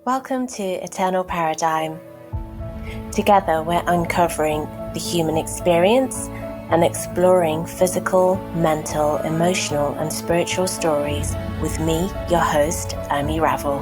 Welcome to Eternal Paradigm. Together we're uncovering the human experience and exploring physical, mental, emotional and spiritual stories with me, your host, Urmi Ravel.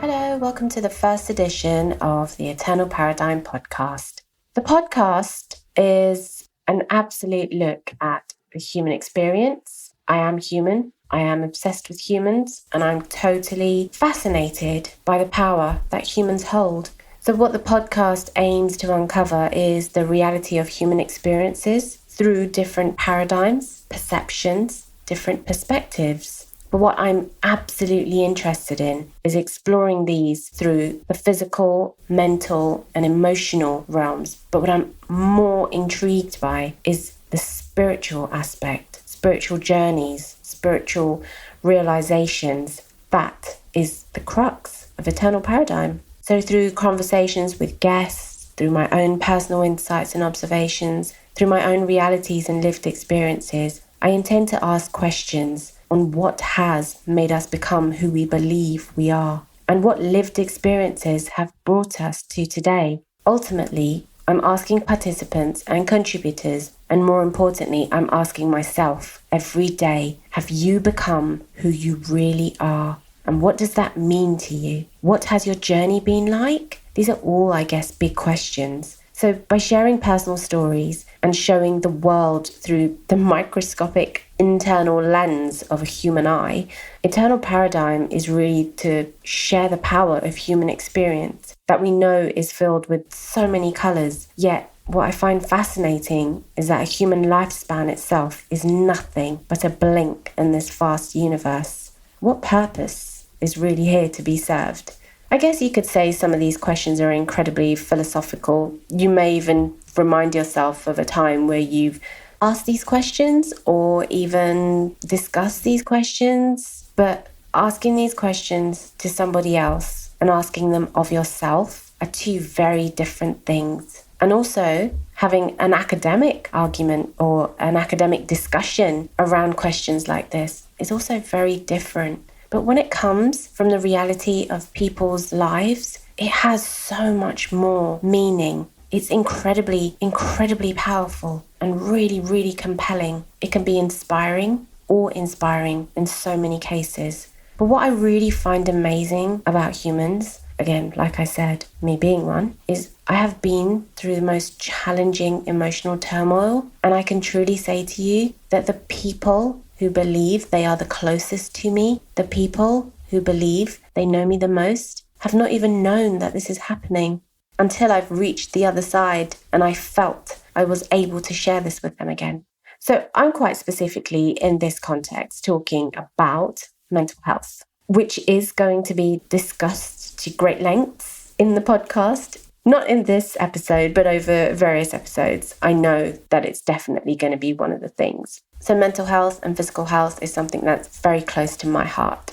Hello, welcome to the first edition of the Eternal Paradigm podcast. The podcast is an absolute look at the human experience. I am human, I am obsessed with humans, and I'm totally fascinated by the power that humans hold. So what the podcast aims to uncover is the reality of human experiences through different paradigms, perceptions, different perspectives. But what I'm absolutely interested in is exploring these through the physical, mental, and emotional realms. But what I'm more intrigued by is the spiritual aspect. Spiritual journeys, spiritual realizations. That is the crux of Eternal Paradigm. So through conversations with guests, through my own personal insights and observations, through my own realities and lived experiences, I intend to ask questions on what has made us become who we believe we are and what lived experiences have brought us to today. Ultimately, I'm asking participants and contributors, and more importantly, I'm asking myself every day, have you become who you really are? And what does that mean to you? What has your journey been like? These are all, I guess, big questions. So by sharing personal stories and showing the world through the microscopic internal lens of a human eye, Eternal Paradigm is really to share the power of human experience that we know is filled with so many colours. Yet what I find fascinating is that a human lifespan itself is nothing but a blink in this vast universe. What purpose is really here to be served? I guess you could say some of these questions are incredibly philosophical. You may even remind yourself of a time where you've asked these questions or even discussed these questions. But asking these questions to somebody else and asking them of yourself are two very different things. And also having an academic argument or an academic discussion around questions like this is also very different. But when it comes from the reality of people's lives, it has so much more meaning. It's incredibly, incredibly powerful and really, really compelling. It can be inspiring or inspiring in so many cases. But what I really find amazing about humans, again, like I said, me being one, is I have been through the most challenging emotional turmoil. And I can truly say to you that the people who believe they are the closest to me, the people who believe they know me the most, have not even known that this is happening until I've reached the other side and I felt I was able to share this with them again. So I'm quite specifically in this context talking about mental health, which is going to be discussed to great lengths in the podcast. Not in this episode, but over various episodes. I know that it's definitely going to be one of the things. So mental health and physical health is something that's very close to my heart.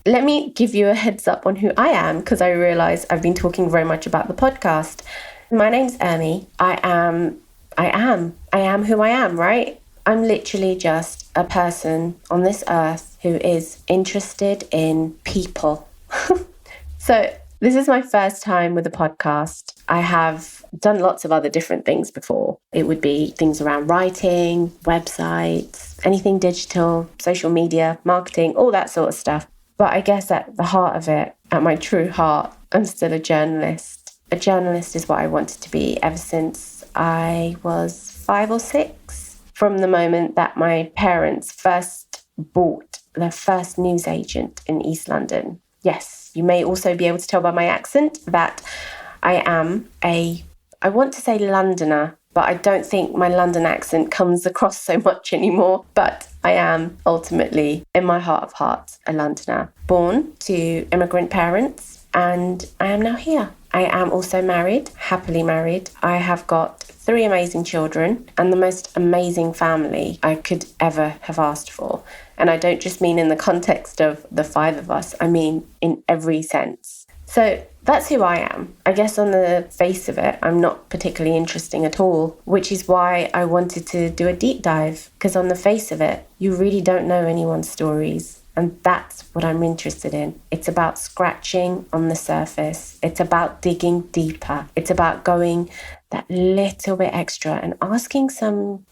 Let me give you a heads up on who I am, because I realize I've been talking very much about the podcast. My name's Urmi. I am who I am, right? I'm literally just a person on this earth who is interested in people. So this is my first time with a podcast. I have done lots of other different things before. It would be things around writing, websites, anything digital, social media, marketing, all that sort of stuff. But I guess at the heart of it, at my true heart, I'm still a journalist. A journalist is what I wanted to be ever since I was 5 or 6. From the moment that my parents first bought their first newsagent in East London. Yes, you may also be able to tell by my accent that I am I want to say Londoner, but I don't think my London accent comes across so much anymore. But I am ultimately, in my heart of hearts, a Londoner. Born to immigrant parents, and I am now here. I am also married, happily married. I have got 3 amazing children and the most amazing family I could ever have asked for. And I don't just mean in the context of the 5 of us, I mean in every sense. So that's who I am. I guess on the face of it, I'm not particularly interesting at all, which is why I wanted to do a deep dive, because on the face of it, you really don't know anyone's stories. And that's what I'm interested in. It's about scratching on the surface. It's about digging deeper. It's about going that little bit extra and asking some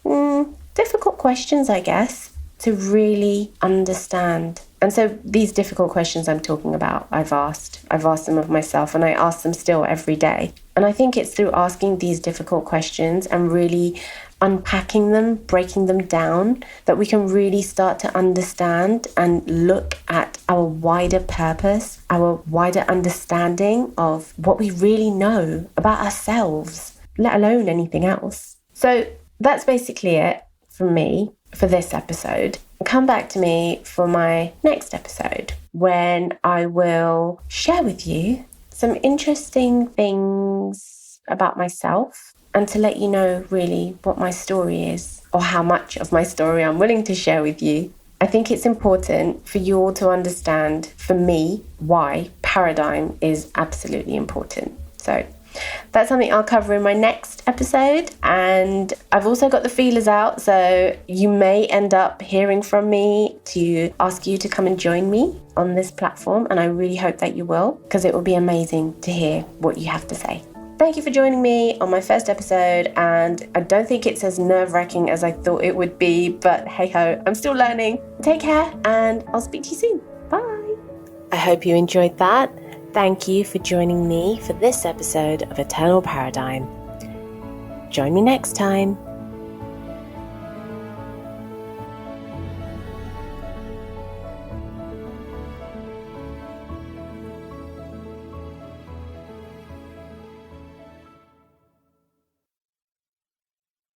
difficult questions, I guess, to really understand. And so these difficult questions I'm talking about, I've asked them of myself, and I ask them still every day. And I think it's through asking these difficult questions and really unpacking them, breaking them down, that we can really start to understand and look at our wider purpose, our wider understanding of what we really know about ourselves, let alone anything else. So that's basically it from me for this episode. Come back to me for my next episode, when I will share with you some interesting things about myself, and to let you know really what my story is, or how much of my story I'm willing to share with you. I think it's important for you all to understand, for me, why paradigm is absolutely important. So that's something I'll cover in my next episode. And I've also got the feelers out, so you may end up hearing from me to ask you to come and join me on this platform. And I really hope that you will, because it will be amazing to hear what you have to say. Thank you for joining me on my first episode, and I don't think it's as nerve-wracking as I thought it would be, but hey-ho, I'm still learning. Take care, and I'll speak to you soon. Bye. I hope you enjoyed that. Thank you for joining me for this episode of Eternal Paradigm. Join me next time.